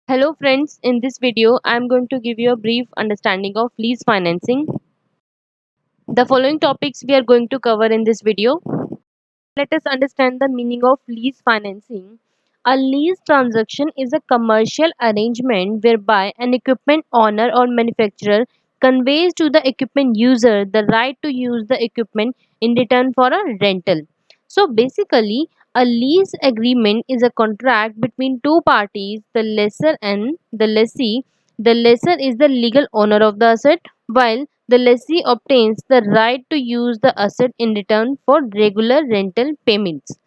Hello friends, in this video I am going to give you a brief understanding of lease financing. The following topics we are going to cover in this video. Let us understand the meaning of lease financing. A lease transaction is a commercial arrangement whereby an equipment owner or manufacturer conveys to the equipment user the right to use the equipment in return for a rental. So basically, a lease agreement is a contract between two parties, the lessor and the lessee. The lessor is the legal owner of the asset, while the lessee obtains the right to use the asset in return for regular rental payments.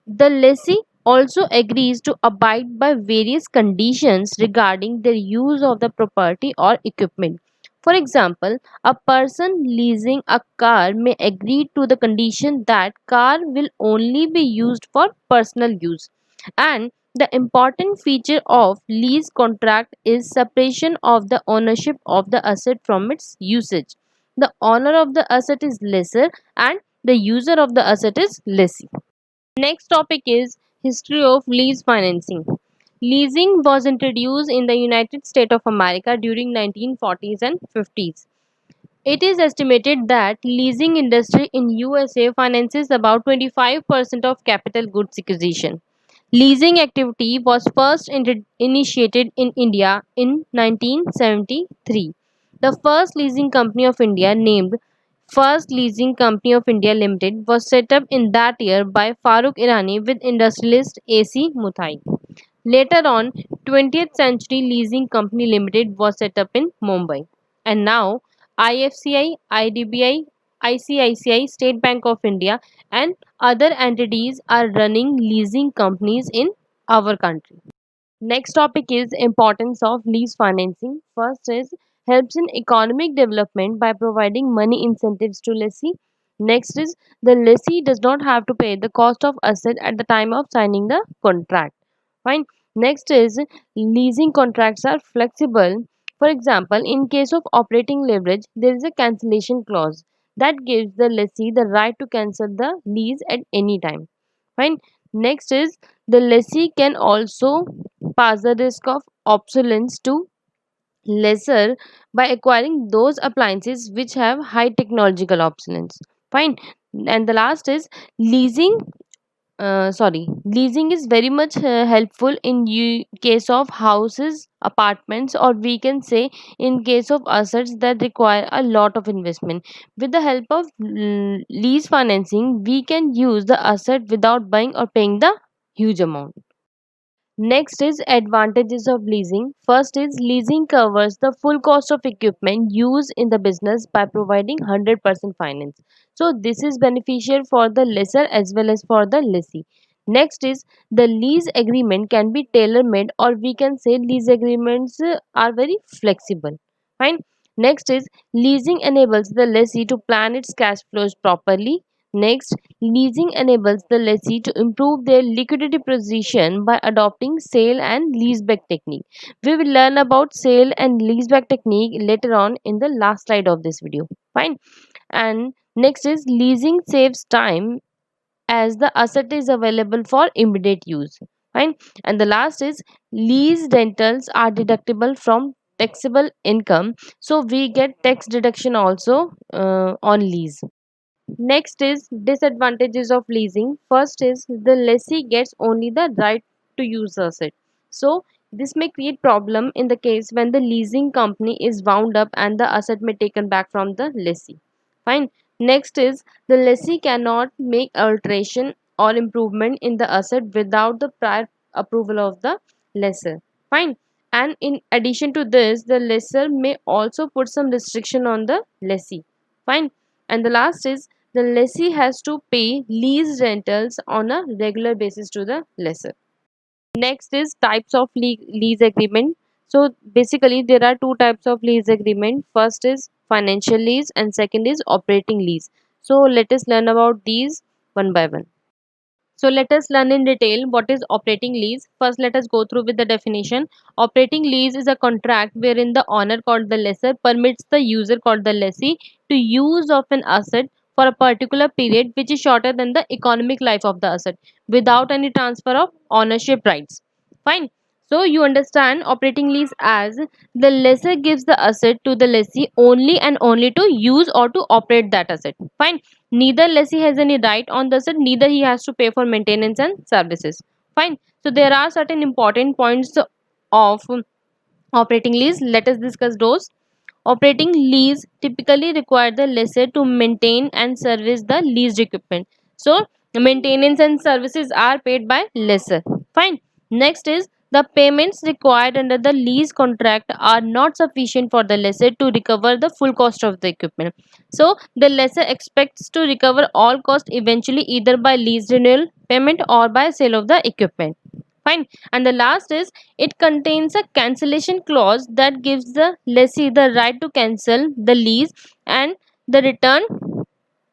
The lessee also agrees to abide by various conditions regarding the use of the property or equipment. For example, a person leasing a car may agree to the condition that car will only be used for personal use. And the important feature of lease contract is separation of the ownership of the asset from its usage. The owner of the asset is lessor and the user of the asset is lessee. Next topic is history of lease financing. Leasing was introduced in the United States of America during 1940s and 50s. It is estimated that leasing industry in USA finances about 25% of capital goods acquisition. Leasing activity was first initiated in India in 1973. The first leasing company of India, named First Leasing Company of India Limited, was set up in that year by Farooq Irani with industrialist A.C. Muthai. Later on, 20th Century Leasing Company Limited was set up in Mumbai. And now, IFCI, IDBI, ICICI, State Bank of India, and other entities are running leasing companies in our country. Next topic is importance of lease financing. First is helps in economic development by providing money incentives to lessee. Next is the lessee does not have to pay the cost of asset at the time of signing the contract. Fine. Next is leasing contracts are flexible. For example, in case of operating leverage, there is a cancellation clause that gives the lessee the right to cancel the lease at any time. Fine. Next is the lessee can also pass the risk of obsolescence to lesser by acquiring those appliances which have high technological obsolescence. Fine. And the last is leasing. Leasing is very much helpful in case of houses, apartments, or we can say in case of assets that require a lot of investment. With the help of lease financing, we can use the asset without buying or paying the huge amount. Next is advantages of leasing. First is leasing covers the full cost of equipment used in the business by providing 100% finance. So this is beneficial for the lessor as well as for the lessee. Next is the lease agreement can be tailor made, or we can say lease agreements are very flexible. Fine. Next is leasing enables the lessee to plan its cash flows properly. Next, leasing enables the lessee to improve their liquidity position by adopting sale and leaseback technique. We will learn about sale and leaseback technique later on in the last slide of this video. Fine. And next is leasing saves time as the asset is available for immediate use. Fine. And the last is lease rentals are deductible from taxable income, so we get tax deduction also on lease. Next is disadvantages of leasing. First is the lessee gets only the right to use the asset. So this may create problem in the case when the leasing company is wound up and the asset may taken back from the lessee. Fine. Next is the lessee cannot make alteration or improvement in the asset without the prior approval of the lessor. Fine. And in addition to this, the lessor may also put some restriction on the lessee. Fine. And the last is the lessee has to pay lease rentals on a regular basis to the lessor. Next is types of lease agreement. So basically there are two types of lease agreement. First is financial lease and second is operating lease. So let us learn about these one by one. So let us learn in detail what is operating lease. First, let us go through with the definition. Operating lease is a contract wherein the owner called the lessor permits the user called the lessee to use of an asset for a particular period which is shorter than the economic life of the asset without any transfer of ownership rights. Fine. So you understand operating lease as the lessor gives the asset to the lessee only and only to use or to operate that asset. Fine. Neither lessee has any right on the asset, neither he has to pay for maintenance and services. Fine. So there are certain important points of operating lease. Let us discuss those. Operating lease typically require the lessor to maintain and service the leased equipment. So, maintenance and services are paid by lessor. Fine. Next is the payments required under the lease contract are not sufficient for the lessor to recover the full cost of the equipment. So, the lessor expects to recover all cost eventually either by lease renewal payment or by sale of the equipment. Fine. And the last is it contains a cancellation clause that gives the lessee the right to cancel the lease and the return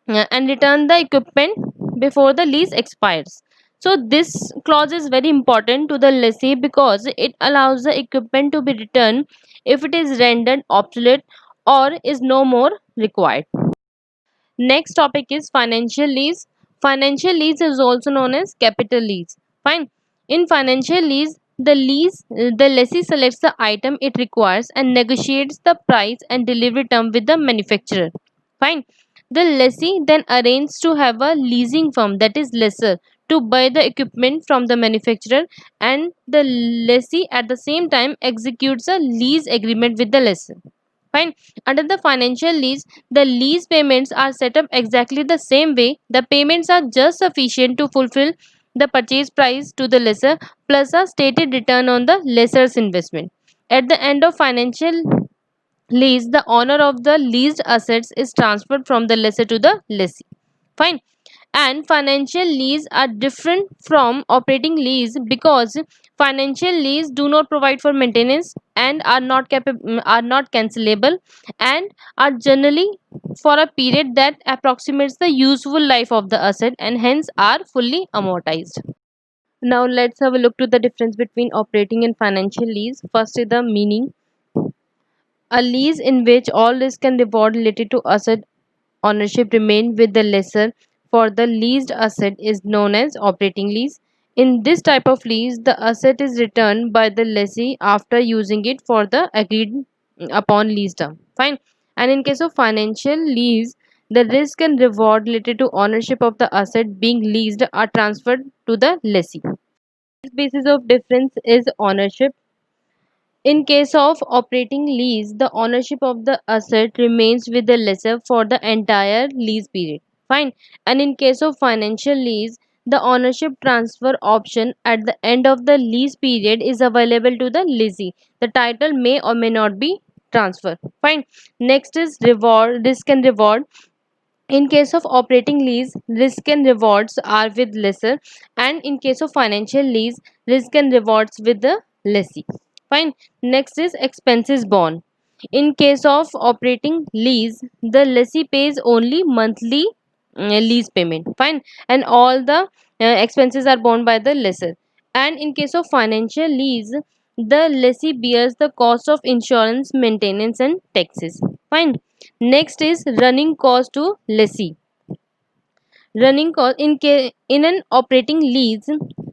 the equipment before the lease expires. So this clause is very important to the lessee because it allows the equipment to be returned if it is rendered obsolete or is no more required. Next topic is financial lease. Financial lease is also known as capital lease. Fine. In financial lease, the lessee selects the item it requires and negotiates the price and delivery term with the manufacturer. Fine. The lessee then arranges to have a leasing firm, that is lessor, to buy the equipment from the manufacturer, and the lessee at the same time executes a lease agreement with the lessor. Fine. Under the financial lease, the lease payments are set up exactly the same way. The payments are just sufficient to fulfill the purchase price to the lessor plus a stated return on the lessor's investment. At the end of financial lease, the owner of the leased assets is transferred from the lessor to the lessee. Fine. And financial lease are different from operating lease because financial lease do not provide for maintenance and are not cancelable and are generally for a period that approximates the useful life of the asset and hence are fully amortized. Now let's have a look to the difference between operating and financial lease. First is the meaning. A lease in which all risk and reward related to asset ownership remain with the lessor for the leased asset is known as operating lease. In this type of lease, the asset is returned by the lessee after using it for the agreed upon lease term. Fine. And in case of financial lease, the risk and reward related to ownership of the asset being leased are transferred to the lessee. This basis of difference is ownership. In case of operating lease, the ownership of the asset remains with the lessor for the entire lease period. Fine. And in case of financial lease, the ownership transfer option at the end of the lease period is available to the lessee. The title may or may not be transferred. Fine. Next is reward, risk and reward. In case of operating lease, risk and rewards are with lessor, and in case of financial lease, risk and rewards with the lessee. Fine. Next is expenses borne. In case of operating lease, the lessee pays only monthly lease payment. Fine. And all the expenses are borne by the lessor. And in case of financial lease, the lessee bears the cost of insurance, maintenance, and taxes. Fine. Next is running cost to lessee. Running cost in an operating lease,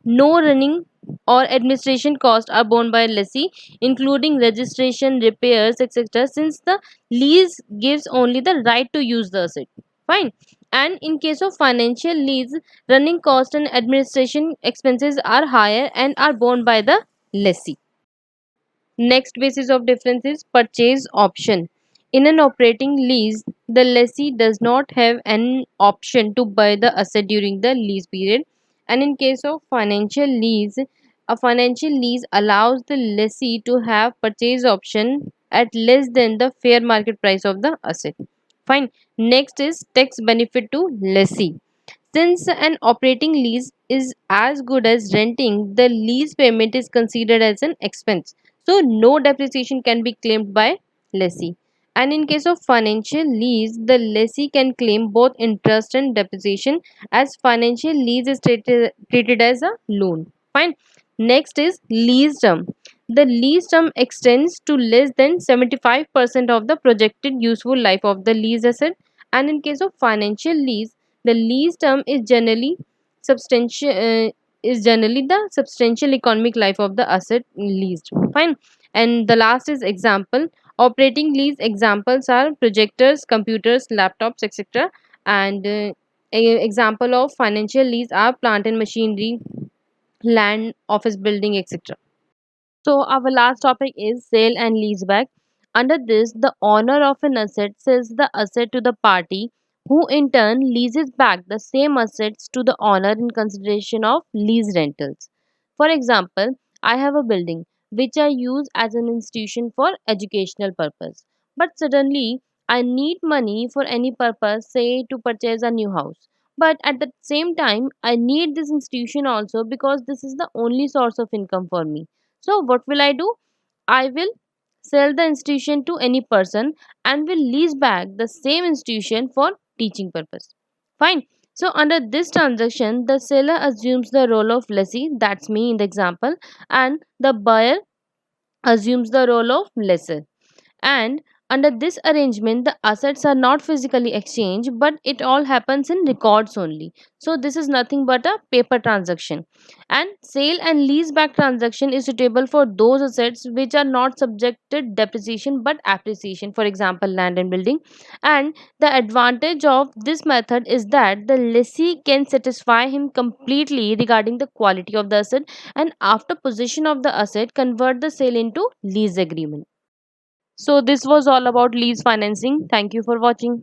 no running or administration costs are borne by lessee, including registration, repairs, etc. Since the lease gives only the right to use the asset. Fine. And in case of financial lease, running cost and administration expenses are higher and are borne by the lessee. Next basis of difference is purchase option. In an operating lease, the lessee does not have an option to buy the asset during the lease period. And in case of financial lease, a financial lease allows the lessee to have purchase option at less than the fair market price of the asset. Fine. Next is tax benefit to lessee. Since an operating lease is as good as renting, the lease payment is considered as an expense. So no depreciation can be claimed by lessee. And in case of financial lease, the lessee can claim both interest and depreciation as financial lease is treated as a loan. Fine. Next is lease term. The lease term extends to less than 75% of the projected useful life of the lease asset. And in case of financial lease, the lease term is generally substantial. is generally the substantial economic life of the asset leased. Fine. And the last is example. Operating lease examples are projectors, computers, laptops, etc. And example of financial lease are plant and machinery, land, office building, etc. So our last topic is sale and leaseback. Under this, the owner of an asset sells the asset to the party who in turn leases back the same assets to the owner in consideration of lease rentals. For example, I have a building which I use as an institution for educational purpose. But suddenly I need money for any purpose, say to purchase a new house. But at the same time, I need this institution also because this is the only source of income for me. So, what will I do? I will sell the institution to any person and will lease back the same institution for teaching purpose. Fine. So, under this transaction, the seller assumes the role of lessee, that's me in the example, and the buyer assumes the role of lessor. And under this arrangement, the assets are not physically exchanged, but it all happens in records only. So this is nothing but a paper transaction. And sale and lease back transaction is suitable for those assets which are not subjected depreciation but appreciation, for example land and building. And the advantage of this method is that the lessee can satisfy him completely regarding the quality of the asset, and after possession of the asset convert the sale into lease agreement. So this was all about lease financing. Thank you for watching.